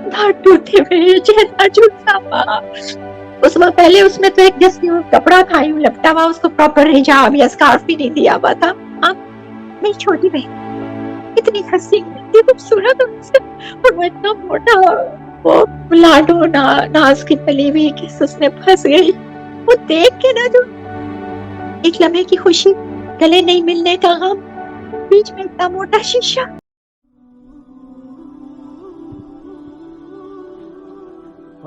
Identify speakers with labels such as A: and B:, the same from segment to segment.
A: दांत टूटे हुए, चेहरा झुलसा हुआ। उस वक्त पहले उसमें तो एक जैसे कपड़ा था यूं लपटा हुआ, उसको प्रॉपर हिजाब या स्कार्फ भी नहीं दिया हुआ था। मेरी छोटी बहन इतनी हंसी, इतनी खूबसूरत और वो इतना मोटा, वो लाडो नाज की पली हुई किस उसमें फंस गई। वो देख के ना, जो एक लम्हे की खुशी, गले नहीं मिलने का गम, बीच में इतना मोटा शीशा।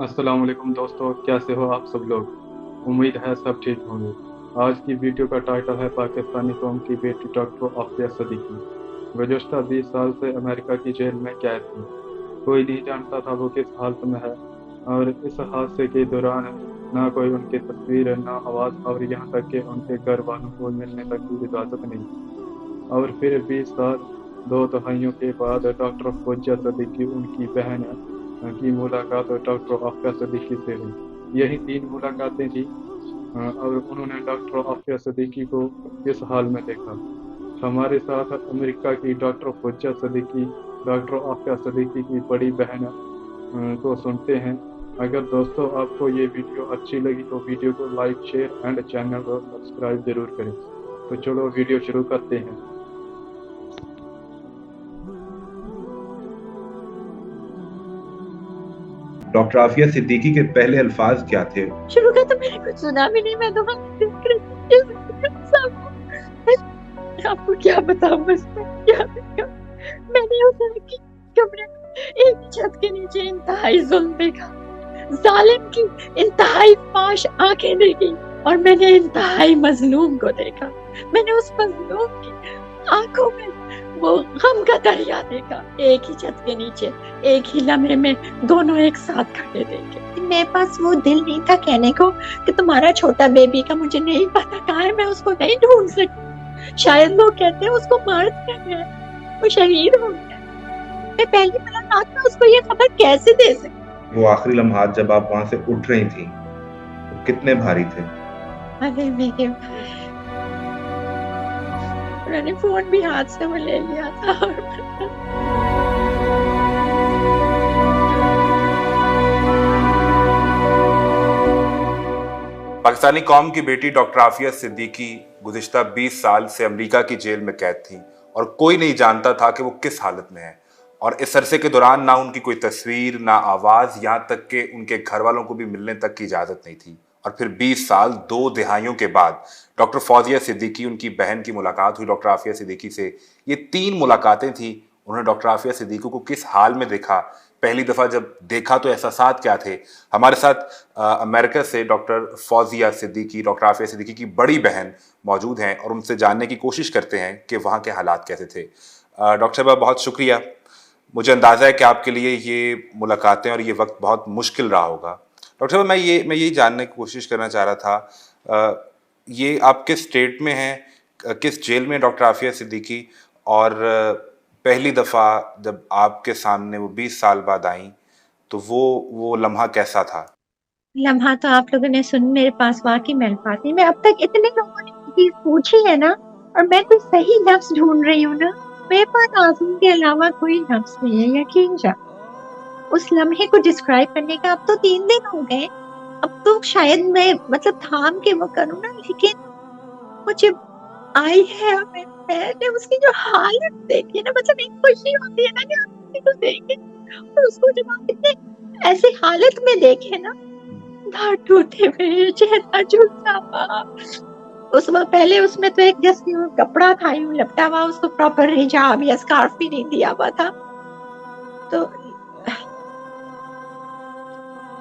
B: अस्सलाम वालेकुम दोस्तों, कैसे हो आप सब लोग। उम्मीद है सब ठीक होंगे। आज की वीडियो का टाइटल है पाकिस्तानी कौम की बेटी डॉक्टर आफिया सिद्दीकी गुज़श्ता 20 साल से अमेरिका की जेल में कैद थी। कोई नहीं जानता था वो किस हालत में है, और इस हादसे के दौरान ना कोई उनकी तस्वीर, ना आवाज़, और यहाँ तक कि उनके घर वालों को मिलने तक की इजाज़त नहीं। और फिर 20 साल, 2 दहाइयों के बाद डॉक्टर फौजिया सिद्दीकी, उनकी बहन की मुलाकात डॉक्टर आफिया सिद्दीकी से हुई। यही 3 मुलाकातें थी, और उन्होंने डॉक्टर आफिया सिद्दीकी को इस हाल में देखा। हमारे साथ अमेरिका की डॉक्टर फौजिया सिद्दीकी, डॉक्टर आफिया सिद्दीकी की बड़ी बहन को सुनते हैं। अगर दोस्तों आपको ये वीडियो अच्छी लगी तो वीडियो को लाइक, शेयर एंड चैनल को सब्सक्राइब जरूर करें। तो चलो वीडियो शुरू करते हैं।
C: डॉक्टर आफिया सिद्दीकी के पहले अल्फाज क्या थे?
A: शुरू का तो मैंने कुछ सुना भी नहीं, मैं तो देख रही थी। आपको क्या बताऊं, बस मैं क्या बताऊं? मैंने उस लड़की के कमरे में एक ही छत के नीचे इंतहाई जुल्म देखा, जालिम की इंतहाई फाश आंखें देखी, और मैंने इंतहाई मजलूम को देखा। मैंने उस मजलूम की आंखों में वो गम का दरिया देखा। एक ही छत के नीचे, एक ही लम्हे में दोनों एक साथ खड़े देखे। मेरे पास वो दिल नहीं था कहने को कि तुम्हारा छोटा बेबी का मुझे नहीं पता कहाँ है, मैं उसको नहीं ढूंढ सकती। शायद लोग कहते हैं उसको मार दिया गया, वो शहीद हो गया। मैं पहली मुलाकात में उसको ये खबर कैसे दे सकती?
C: वो आखिरी लम्हात जब आप वहां से उठ रही थी, वो कितने भारी थे?
A: अरे मेरे, उन्होंने फोन भी हाथ से वो ले लिया था, और
D: पाकिस्तानी कौम की बेटी डॉक्टर आफिया सिद्दीकी गुज़िश्ता 20 साल से अमेरिका की जेल में कैद थी, और कोई नहीं जानता था कि वो किस हालत में है। और इस अरसे के दौरान ना उनकी कोई तस्वीर, ना आवाज़, यहाँ तक कि उनके घर वालों को भी मिलने तक की इजाज़त नहीं थी। और फिर 20 साल, 2 दहाइयों के बाद डॉक्टर फौजिया सिद्दीकी, उनकी बहन की मुलाकात हुई डॉक्टर आफिया सिद्दीकी से। ये 3 मुलाकातें थी। उन्होंने डॉक्टर आफिया सिद्दीकी को किस हाल में देखा, पहली दफ़ा जब देखा तो एहसासात क्या थे। हमारे साथ अमेरिका से डॉक्टर फौजिया सिद्दीकी, डॉक्टर आफिया सिद्दीकी की बड़ी बहन मौजूद हैं, और उनसे जानने की कोशिश करते हैं कि वहाँ के हालात कैसे थे। डॉक्टर साहब, बहुत शुक्रिया। मुझे अंदाज़ा है कि आपके लिए ये मुलाकातें और ये वक्त बहुत मुश्किल रहा होगा। डॉक्टर साहब, मैं यही जानने की कोशिश करना चाह रहा था, ये आप किस स्टेट में हैं, किस जेल में डॉक्टर आफिया सिद्दीकी, और पहली दफ़ा जब आपके सामने वो 20 साल बाद आई तो वो लम्हा कैसा था?
A: लम्हा तो आप लोगों ने सुन, मेरे पास वाकई में अल्फाज नहीं। मैं अब तक इतने लोगों ने ये चीज पूछी है ना, और मैं कोई सही लफ्ज ढूंढ रही हूँ ना, मेरे पास आंसू के अलावा कोई लफ्ज नहीं है, यकीन जा। उस लम्हे को डिस्क्राइब करने का अब तो 3 दिन हो गए। अब तो शायद मैं मतलब थाम के वो करूँ ना, लेकिन मुझे आई है, मैंने उसकी जो हालत देखी है ना, मतलब एक खुशी होती है ना कि आप किसी को देखें, और उसको जब आप इतने ऐसे हालत में देखे ना, दांत टूटे हुए, चेहरा झुलसा हुआ। उस वक्त पहले उसमें तो एक जैसे कपड़ा था यूं लपटा हुआ, उसको प्रॉपर हिजाब या स्कार्फ भी नहीं दिया हुआ था। तो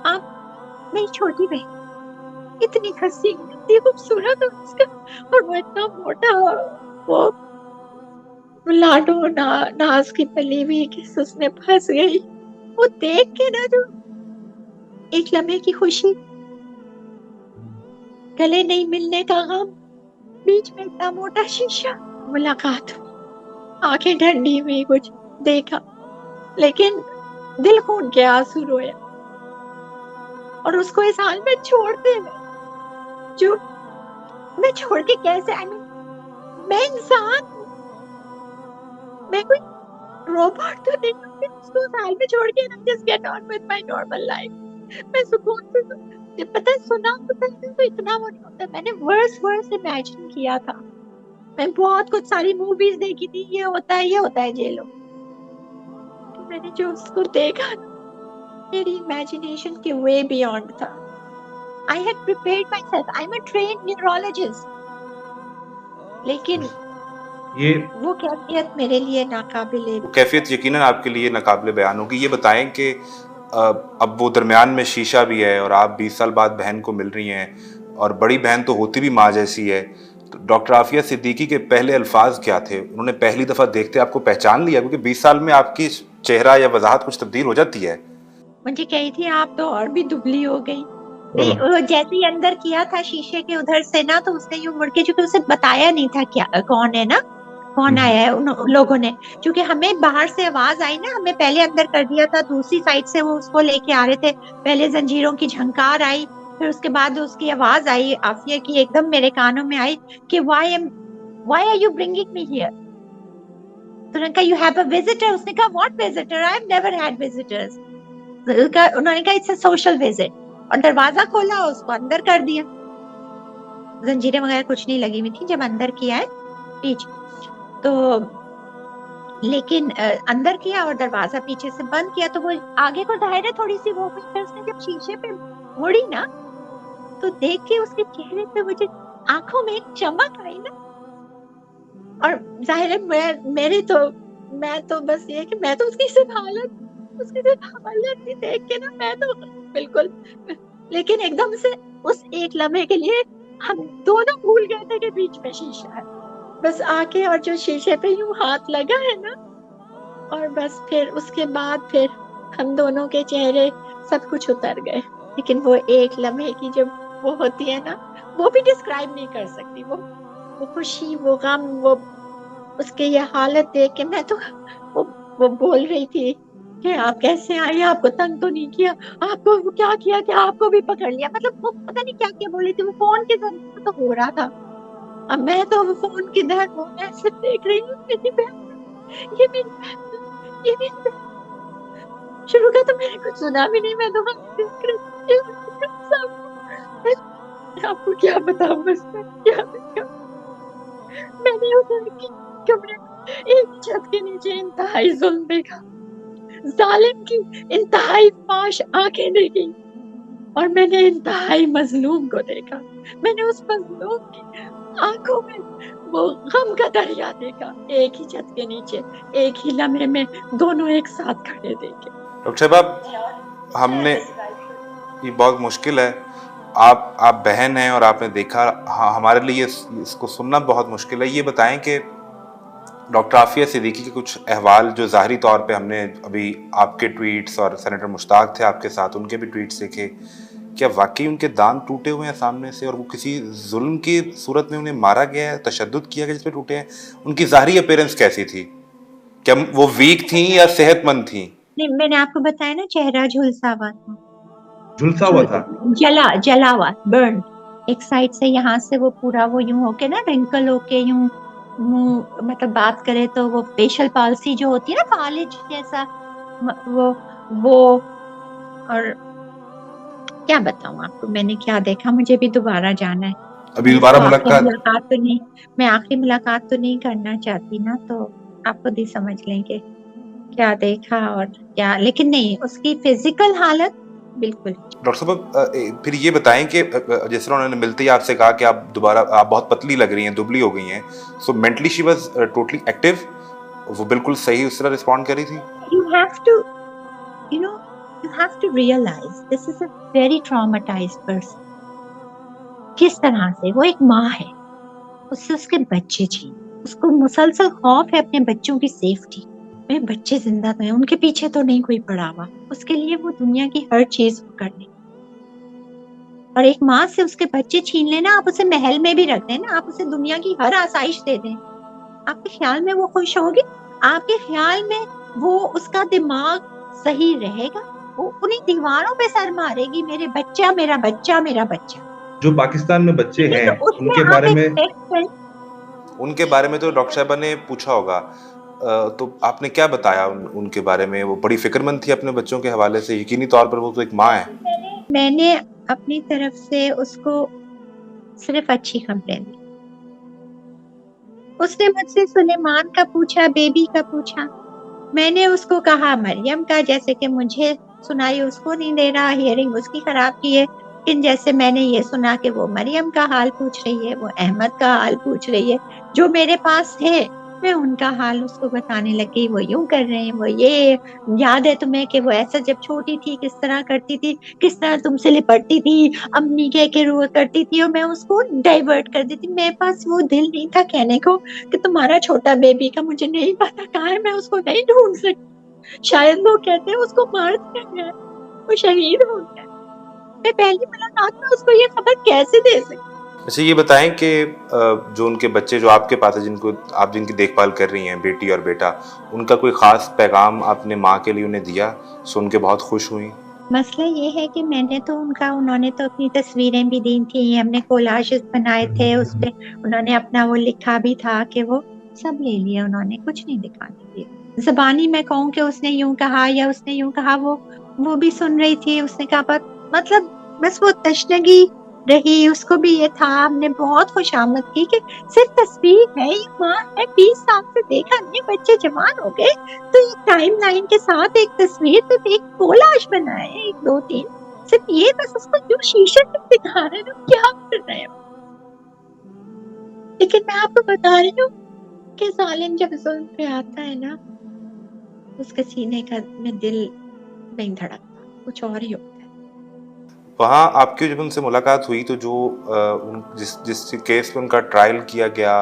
A: आप, मेरी छोटी बहन इतनी हंसी, इतनी खूबसूरत, और वो इतना मोटा, वो लाडो नाज की पली हुई किस उसमें फंस गई। वो देख के ना, जो एक लम्हे की खुशी, गले नहीं मिलने का गम, बीच में इतना मोटा शीशा। मुलाकात हुई, आंखें ठंडी हुई, कुछ देखा, लेकिन दिल खून के आंसू रोया। और उसको इस हाल में छोड़ते हुए, जो मैं छोड़ के कैसे, आई मीन, मैं इंसान हूँ, मैं कोई रोबोट तो नहीं हूँ। फिर उसको उस हाल में छोड़ के ना just get on with my normal life. मैं सुकून से पता है सुना होता है ना तो इतना वो नहीं होता। मैंने वर्स इमेजिन किया था। मैं बहुत कुछ सारी मूवीज देखी थी, ये होता है जेलों। तो मैंने जो उसको देखा ना, मेरी इमेजिनेशन के वे बियॉन्ड था। I had prepared myself, I am a trained neurologist, लेकिन
C: ये
A: वो कैफियत मेरे लिए नाकाबिले।
D: कैफियत यकीनन आपके लिए नाकाबिले बयान होगी। ये बताएं कि अब वो दरमियान में शीशा भी है और आप 20 साल बाद बहन को मिल रही हैं और बड़ी बहन तो होती भी माँ जैसी है। तो डॉक्टर आफिया सिद्दीकी के पहले अल्फाज क्या थे? उन्होंने पहली दफा देखते आपको पहचान लिया? क्योंकि 20 साल में आपकी चेहरा या वजाहत कुछ तब्दील हो जाती है।
A: मुझे कही थी आप तो और भी दुबली हो गई। नहीं, वो जैसे ही अंदर किया था शीशे के उधर से ना, तो उसने यूं मुड़ के, चूंकि उसे बताया नहीं था क्या कौन है ना, कौन आया है। उन लोगों ने, क्योंकि हमें बाहर से आवाज आई ना, हमें पहले अंदर कर दिया था, दूसरी साइड से वो उसको लेके आ रहे थे। पहले जंजीरों की झंकार आई, फिर उसके बाद उसकी आवाज आई आफिया की, एकदम मेरे कानों में आई कि why are you bringing me here. तो उन्होंने कहा यू हैव अ विजिटर। उसने कहा what visitor, I have never had visitors. उन्होंने कहा इट्स अ सोशल विजिट, और दरवाजा खोला, उसको अंदर कर दिया। जंजीरें वगैरह कुछ नहीं लगी हुई थी जब अंदर किया है पीछे तो, लेकिन अंदर किया और दरवाजा पीछे से बंद किया। तो वो आगे को दायरे थोड़ी सी वो हुई, फिर उसने जब शीशे पे मुड़ी ना, तो देख के उसके चेहरे पे मुझे आंखों में एक चमक आई ना। और जाहिर है मैं तो बस ये कि मैं तो उसकी सिर्फ हालत ही देख के ना, मैं तो बिल्कुल, लेकिन एकदम से उस एक लम्हे के लिए हम दोनों भूल गए थे कि बीच में शीशा है। बस आके और जो शीशे पे यूं हाथ लगा है ना, और बस फिर उसके बाद फिर हम दोनों के चेहरे सब कुछ उतर गए। लेकिन वो एक लम्हे की जब वो होती है ना, वो भी डिस्क्राइब नहीं कर सकती। वो खुशी, वो गम, वो उसके ये हालत देख के मैं तो वो बोल रही थी कि आप कैसे आए, आपको तंग तो नहीं किया, आपको वो क्या किया कि आपको भी पकड़ लिया। मतलब वो पता नहीं क्या क्या बोल रही थी। वो फोन के जरिए तो हो रहा था। अब मैं तो वो फोन की तरह वो ऐसे देख रही हूँ, मेरी बहन, ये मेरी बहन, ये मेरी बहन। शुरू का तो मैंने कुछ सुना भी नहीं, मैं तो देख रही थी। आपको क्या बताऊं, बस मैं क्या बताऊं। मैंने उधर की कमरे में एक छत के नीचे इंतहाई जुल्म देखा, जालिम की इंतहाई फाश आंखें देखी, और मैंने इंतहाई मजलूम को देखा। मैंने उस मजलूम की आंखों में वो गम का दरिया देखा, एक ही छत के नीचे, एक ही लम्हे में, दोनों एक साथ खड़े देखे।
D: डॉक्टर साहब, हमने, ये बहुत मुश्किल है। आप बहन हैं और आपने देखा, हाँ, हमारे लिए इसको सुनना बहुत मुश्किल है। ये बताएं कि डॉक्टर आफिया सिद्दीकी के कुछ अहवाल जो ज़ाहरी तौर पे हमने अभी आपके ट्वीट्स और सेनेटर मुश्ताक थे आपके साथ, उनके भी ट्वीट्स देखे, क्या वाकई उनके दांत टूटे हुए हैं सामने से और वो किसी जुल्म की सूरत में उन्हें मारा गया है, तशद्दुद किया गया जिसपे टूटे हैं? उनकी ज़ाहरी अपीयरेंस कैसी थी? क्या वो वीक थी या सेहतमंद थी?
A: नहीं, मैंने आपको बताया ना, चेहरा झुलसा हुआ था,
C: झुलसा हुआ था।
A: जला हुआ, बर्न। एक साइड से, यहाँ से वो पूरा वो यूं होके ना, रिंकल होके यूं मुंह, मतलब बात करे तो वो फेशियल पाल्सी जो होती है ना, फालिज जैसा, वो और क्या बताऊं आपको, मैंने क्या देखा। मुझे भी दोबारा जाना है।
D: अभी दोबारा मुलाकात
A: तो नहीं, मैं आखिरी मुलाकात तो नहीं करना चाहती ना, तो आप खुद ही समझ लेंगे क्या देखा और क्या। लेकिन नहीं, उसकी फिजिकल हालत बिल्कुल।
D: डॉक्टर साहब, फिर ये बताएं कि जैसे उन्होंने मिलते ही आपसे कहा कि आप बहुत पतली लग रही हैं, दुबली हो गई हैं, सो mentally she was totally active, वो बिल्कुल सही उस तरह रिस्पॉन्ड कर रही थी?
A: You have to realize this is a very traumatized person. किस तरह से वो एक माँ है, उससे उसके बच्चे चाहिए, उसको मुसलसल खौफ है अपने बच्चों की सेफ्टी। मेरे बच्चे जिंदा तो हैं, उनके पीछे तो नहीं कोई पड़ा हुआ। उसके लिए वो दुनिया की हर चीज कर ले, और एक माँ से उसके बच्चे छीन लेना, आप उसे महल में भी रख दें ना, आप उसे दुनिया की हर आसाइश दे दें, आपके ख्याल में वो खुश होगी? आपके ख्याल में वो, उसका दिमाग सही रहेगा? वो उन्हीं दीवारों पे सर मारेगी, मेरे बच्चा, मेरा बच्चा, मेरा बच्चा।
C: जो पाकिस्तान में बच्चे हैं
A: तो
C: उनके बारे में
D: तो डॉक्टर साहबा ने पूछा होगा तो आपने क्या बताया उनके बारे में? वो बड़ी फिक्रमंद थी अपने बच्चों के हवाले से, यकीनी तौर पर वो तो एक माँ है।
A: मैंने अपनी तरफ से उसको सिर्फ अच्छी खबरें दी। उसने मुझसे सुलेमान का पूछा, बेबी का पूछा। मैंने उसको कहा मरियम का, जैसे कि मुझे सुनाई उसको नहीं दे रहा, हियरिंग उसकी खराब की है। लेकिन जैसे मैंने ये सुना कि वो मरियम का हाल पूछ रही है, वो अहमद का हाल पूछ रही है, जो मेरे पास है, मैं उनका हाल उसको बताने लगी। वो यूं कर रहे हैं, वो ये याद है तुम्हें कि वो ऐसा जब छोटी थी किस तरह करती थी, किस तरह तुमसे लिपटती थी, अम्मी कह के रोआ करती थी, और मैं उसको डाइवर्ट कर देती। मेरे पास वो दिल नहीं था कहने को कि तुम्हारा छोटा बेबी का मुझे नहीं पता कहाँ है, मैं उसको नहीं ढूंढ सकती। शायद लोग कहते हैं उसको मार दिया गया, वो शहीद हो गया। मैं पहली मुलाकात में उसको ये खबर कैसे दे सकती।
D: अच्छा, ये बताएं कि जो उनके बच्चे जो आपके पास है, जिनको आप जिनकी देखभाल कर रही हैं, बेटी और बेटा, उनका कोई खास पैगाम आपने माँ के लिए उन्हें दिया? सुन के बहुत खुश हुई।
A: मसला ये है कि मैंने तो उन्होंने तो अपनी तस्वीरें भी दी थी, हमने कोलाजेस बनाए थे, उस पे उन्होंने अपना वो लिखा भी था कि वो सब ले लिया, उन्होंने कुछ नहीं दिखाने दिया। जबानी मैं कहूँ कि उसने यूं कहा या उसने यूं कहा, वो भी सुन रही थी। उसने कहा पर मतलब बस वो तशनगी रही, उसको भी ये था। हमने बहुत खुशामद की कि सिर्फ तस्वीर है, ये माँ है, 20 साल से देखा नहीं, बच्चे जवान हो गए, तो ये टाइम लाइन के साथ एक तस्वीर, सिर्फ एक कोलाज बनाए, एक दो तीन, सिर्फ ये बस उसको क्यों शीशे में दिखा रहे हैं, क्या कर रहे हो। लेकिन मैं आपको बता रही हूँ कि जालिम जब जुल्म पे आता है ना, उसके सीने का में दिल नहीं धड़कता, कुछ और ही होता है।
D: वहाँ आपकी जब उनसे मुलाकात हुई तो जो जिस जिस केस में उनका ट्रायल किया गया,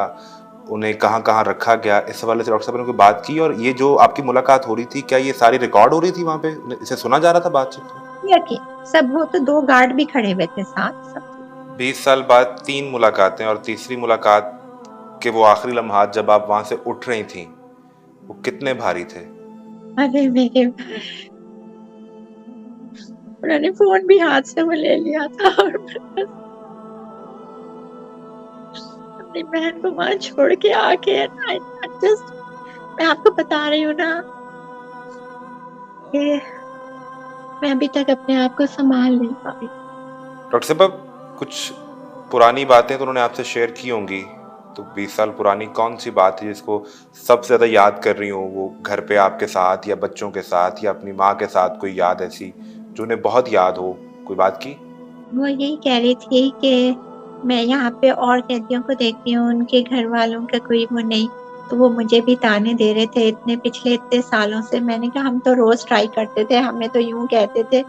D: उन्हें कहाँ कहाँ रखा गया, इस हवाले से डॉक्टर साहब ने कोई बात की? और ये जो आपकी मुलाकात हो रही थी, क्या ये सारी रिकॉर्ड हो रही थी वहाँ पे, इसे सुना जा रहा था बातचीत को?
A: यकीन सब, वो तो 2 गार्ड भी खड़े हुए थे साथ, सब।
D: 20 साल बाद 3 मुलाकातें, और तीसरी मुलाकात के वो आखिरी लम्हात जब आप वहां से उठ रही थी, वो कितने भारी थे?
A: अरे मेरे, उन्होंने फोन भी हाथ से वो ले लिया था, और बस अपनी बहन को वहां छोड़ के आके ना, जस्ट मैं आपको बता रही हूँ ना कि मैं अभी तक अपने आप को संभाल नहीं पाई।
D: डॉक्टर साहब, कुछ पुरानी बातें तो उन्होंने आपसे शेयर की होंगी, तो 20 साल पुरानी कौन सी बात है जिसको सबसे ज्यादा याद कर रही हो? वो घर पे आपके साथ, या बच्चों के साथ, या अपनी माँ के साथ कोई याद ऐसी जो उन्हें बहुत याद हो? कोई बात की?
A: वो यही कह रही थी कि मैं यहाँ पे और कैदियों को देखती हूँ, उनके घर वालों का कोई वो नहीं, तो वो मुझे भी ताने दे रहे थे पिछले इतने सालों से। मैंने कहा हम तो रोज ट्राई करते थे, हमें तो यूं कहते थे।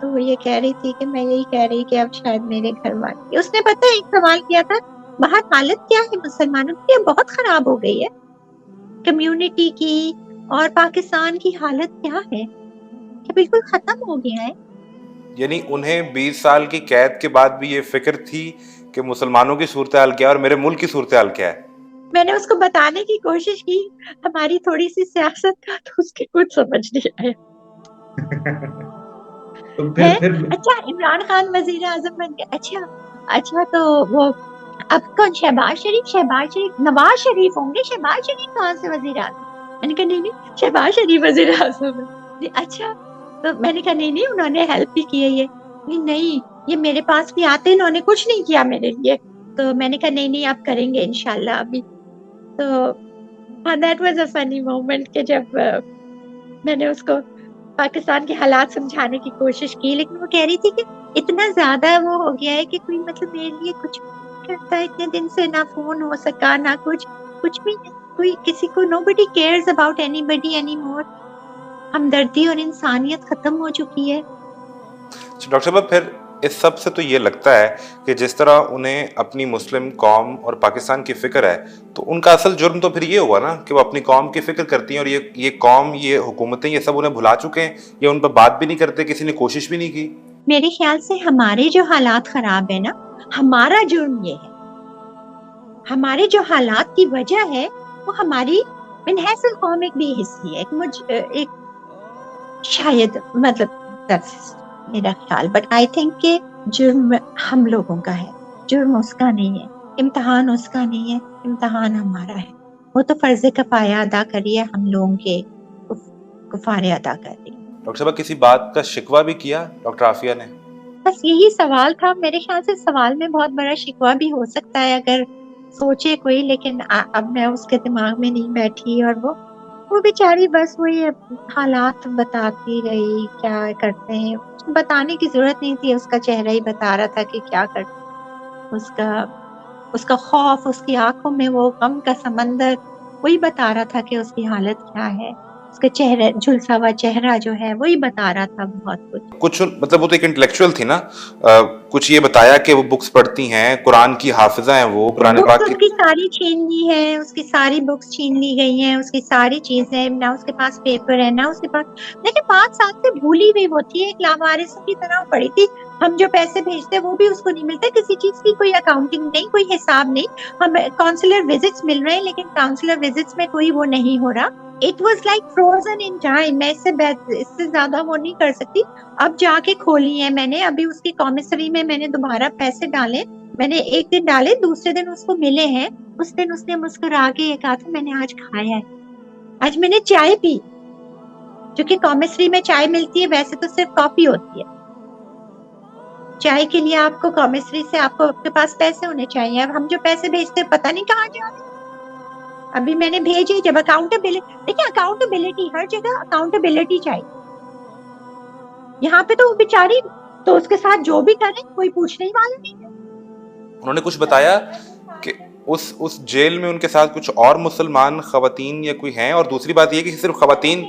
A: तो वो ये कह रही थी कि मैं यही कह रही कि अब शायद मेरे घर वाले, उसने पता है एक सवाल किया था, बाहर हालत क्या है मुसलमानों की, बहुत खराब हो गई है कम्युनिटी की, और पाकिस्तान की हालत क्या है, कि बिल्कुल खत्म हो गया है।
D: यानी उन्हें 20 साल की कैद के बाद भी ये फिक्र थी कि मुसलमानों की सूरत हाल क्या है और मेरे मुल्क की सूरत हाल क्या है?
A: मैंने उसको बताने की कोशिश की हमारी थोड़ी सी सियासत का, तो उसके कुछ समझ नहीं आया।
C: तो
A: है
C: फिर
A: अच्छा, इमरान खान वजीर आजम बन गया, अच्छा अच्छा, तो वो अब कौन, शहबाज शरीफ नवाज शरीफ होंगे, शहबाज शरीफ कहाँ से वजीर आजम। मैंने कहा नहीं नहीं, शहबाज शरीफ वजीर आजम है। नहीं, अच्छा, तो मैंने कहा नहीं नहीं, उन्होंने हेल्प भी की है ये। नहीं नहीं, ये मेरे पास भी आते, इन्होंने कुछ नहीं किया मेरे लिए। तो मैंने कहा नहीं नहीं, आप करेंगे इंशाल्लाह अभी। तो हाँ, that was a funny moment कि जब मैंने उसको पाकिस्तान के हालात समझाने की कोशिश की, लेकिन वो कह रही थी कि इतना ज्यादा वो हो गया है कि कोई मतलब मेरे लिए कुछ नहीं करता, इतने दिन से ना फोन हो सका ना कुछ, कुछ भी नहीं, कोई किसी को, nobody cares about anybody anymore। हमदर्दी और इंसानियत खत्म हो चुकी है।
D: डॉक्टर साहब, फिर इस सब से तो ये लगता है कि जिस तरह उन्हें अपनी मुस्लिम कौम और पाकिस्तान की फिक्र है, तो उनका असल जुर्म तो फिर ये हुआ ना कि वो अपनी कौम की फिक्र करती हैं, और ये कौम, ये हुकूमतें, ये सब उन्हें भुला चुके हैं, ये उन पर बात भी नहीं करते, किसी ने कोशिश भी नहीं की।
A: मेरे ख्याल से हमारे जो हालात खराब है ना, हमारा जुर्म ये है, हमारे जो हालात की वजह है वो हमारी मिनहसल कौम एक बेहिस्सी है, एक शायद, मतलब that's मेरा ख्याल, बट आई थिंक के जुर्म हम लोगों का है, जुर्म उसका नहीं है, इम्तिहान उसका नहीं है, इम्तिहान हमारा है। वो तो फर्ज कफाया अदा करिए, हम लोगों के कुफारे अदा कर रही है।
D: डॉक्टर साहब किसी बात का शिकवा भी किया डॉक्टर आफिया ने?
A: बस यही सवाल था। मेरे ख्याल से सवाल में बहुत बड़ा शिकवा भी हो सकता है अगर सोचे कोई, लेकिन अब मैं उसके दिमाग में नहीं बैठी। और वो बेचारी बस वही हालात बताती रही, क्या करते हैं बताने की जरूरत नहीं थी, उसका चेहरा ही बता रहा था कि क्या करते। उसका उसका खौफ, उसकी आंखों में वो गम का समंदर, वही बता रहा था कि उसकी हालत क्या है। उसका चेहरा, झुलसा हुआ चेहरा जो है वही बता रहा था बहुत कुछ।
D: मतलब वो तो एक इंटेलेक्चुअल थी ना, कुछ ये बताया कि वो बुक्स पढ़ती हैं, कुरान की हाफिजा हैं, वो कुरान
A: बुक्स
D: पाक की।
A: उसकी सारी छीन ली है, उसकी सारी बुक्स छीन ली गई हैं, उसकी सारी चीजें, ना उसके पास पेपर है ना उसके पास। देखिए 5 साल से भूली हुई वो थी, एक लावारिसों की तरह पड़ी थी। हम जो पैसे भेजते वो भी उसको नहीं मिलते, किसी चीज की कोई अकाउंटिंग नहीं, कोई हिसाब नहीं। हम काउंसलर विजिट्स मिल रहे हैं लेकिन काउंसलर विजिट्स में कोई वो नहीं हो रहा। It was like frozen in time. मैं इससे ज्यादा वो नहीं कर सकती। अब जाके खोली है मैंने, अभी उसकी कॉमिसरी में मैंने दोबारा पैसे डाले। मैंने एक दिन डाले, दूसरे दिन उसको मिले हैं। उस दिन उसने मुस्कुरा के ये कहा था मैंने आज खाया है, आज मैंने चाय पी। जो कि कॉमिसरी में चाय मिलती है, वैसे तो सिर्फ कॉफी होती है। चाय के लिए आपको कॉमिसरी से आपको आपके पास पैसे होने चाहिए। अब हम जो पैसे भेजते हैं पता नहीं कहाँ जा रहे। अभी मैंने भेजे, जब अकाउंटेबिलिटी, देखिए अकाउंटेबिलिटी हर जगह, अकाउंटेबिलिटी चाहिए। यहाँ पे तो वो बेचारी, तो उसके साथ जो भी करे कोई पूछने वाला नहीं है।
D: उन्होंने कुछ बताया कि उस जेल में उनके साथ कुछ और मुसलमान खवातीन या कोई हैं? और दूसरी बात ये कि सिर्फ खवातीन,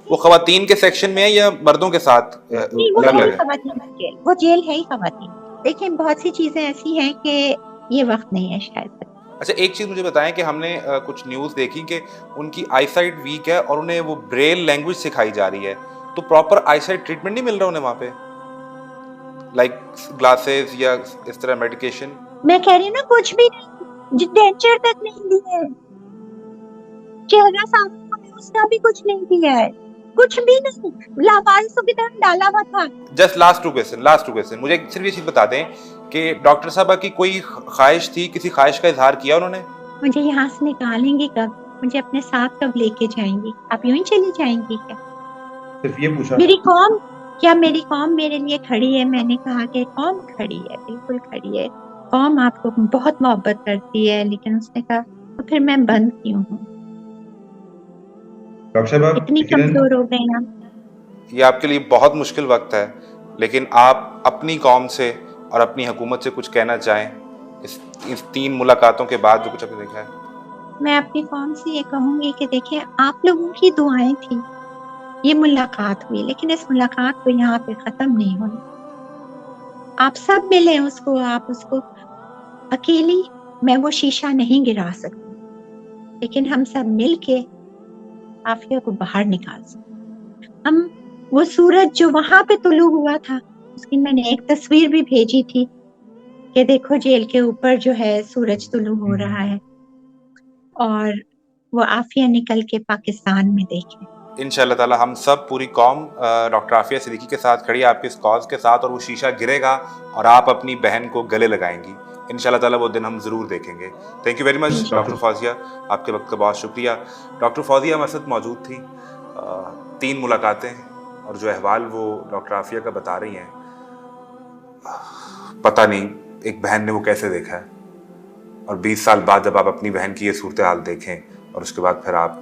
D: वो खवातीन के सेक्शन में है या मर्दों के साथ
A: नहीं, वो
D: अलग
A: है ही
D: है?
A: खवातीन जेल, वो जेल है ही खवातीन। देखिए बहुत सी चीजें ऐसी हैं कि ये वक्त नहीं है शायद।
D: अच्छा, एक चीज मुझे बताएं कि हमने कुछ न्यूज देखी कि उनकी आईसाइट वीक है और उन्हें वो ब्रेल लैंग्वेज सिखाई जा रही है, तो प्रॉपर आईसाइट ट्रीटमेंट नहीं मिल रहा उन्हें वहां पे, लाइक ग्लासेस या इस तरह मेडिकेशन?
A: मैं कह रही हूँ ना, कुछ भी नहीं, डेंचर तक नहीं दिया है, चेहरा साफ है, उसका भी कुछ नहीं दिया है, कुछ भी नहीं, लावारिसों की तरह डाला हुआ था।
D: जस्ट लास्ट टू क्वेश्चन, मुझे सिर्फ ये चीज बता दें कि डॉक्टर साहबा की कोई ख्वाहिश थी, किसी ख्वाहिश का इजहार किया उन्होंने?
A: मुझे यहाँ से निकालेंगे कब, मुझे अपने साथ कब लेके जाएंगी? आप यूं ही चली जाएंगी क्या?
C: सिर्फ ये पूछा
A: मेरी कौम, क्या मेरी कौम मेरे लिए खड़ी है? मैंने कहा कि कौम खड़ी है, बिल्कुल खड़ी है। कौम आपको बहुत मोहब्बत करती है, लेकिन उसने कहा तो फिर मैं बंद क्यों हूँ?
C: डॉक्टर साहब,
A: इतनी कमजोर हो गई हम।
D: ये आपके लिए बहुत मुश्किल वक्त है, लेकिन आप अपनी कौम से और अपनी हुकूमत से कुछ कहना चाहें इस 3 मुलाकातों के बाद जो कुछ आपने देखा है?
A: मैं अपनी कौम से ये कहूंगी कि देखिए, आप लोगों की दुआएं थी, ये मुलाकात हुई, लेकिन इस मुलाकात को यहाँ पे खत्म नहीं होनी। आप सब मिले उसको, आप उसको, अकेली मैं वो शीशा नहीं गिरा सकती, लेकिन हम सब मिलके आफिया को बाहर निकाल सकते। हम वो सूरज जो वहां पे तुलू हुआ था, उसकी मैंने एक तस्वीर भी भेजी थी कि देखो जेल के ऊपर जो है सूरज तुलू हो रहा है, और वो आफिया निकल के पाकिस्तान में देखे।
D: इंशाल्लाह ताला हम सब, पूरी कौम डॉक्टर आफिया सिद्दीकी के साथ खड़ी है, आपके इस कॉज के साथ, और वो शीशा गिरेगा और आप अपनी बहन को गले लगाएंगी। इंशाल्लाह ताला वो दिन हम ज़रूर देखेंगे। Thank you very much doctor Fauzia, आपके वक्त का बहुत शुक्रिया। डॉक्टर फौजिया हमारे साथ मौजूद थी। 3 मुलाकातें और जो अहवाल वो डॉक्टर आफिया का बता रही हैं, पता नहीं एक बहन ने वो कैसे देखा है, और 20 साल बाद जब आप अपनी बहन की ये सूरत हाल देखें और उसके बाद फिर आप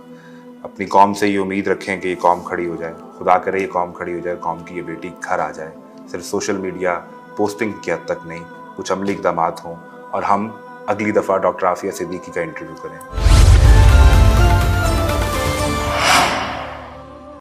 D: अपनी कौम से ये उम्मीद रखें कि ये कौम खड़ी हो जाए, खुदा करे ये कौम खड़ी हो जाए, कौम की ये बेटी घर आ जाए, सिर्फ सोशल मीडिया पोस्टिंग की हद तक नहीं, कुछ अमली इक़दामात हों और हम अगली दफ़ा डॉक्टर आफिया सिद्दीकी का इंटरव्यू करें।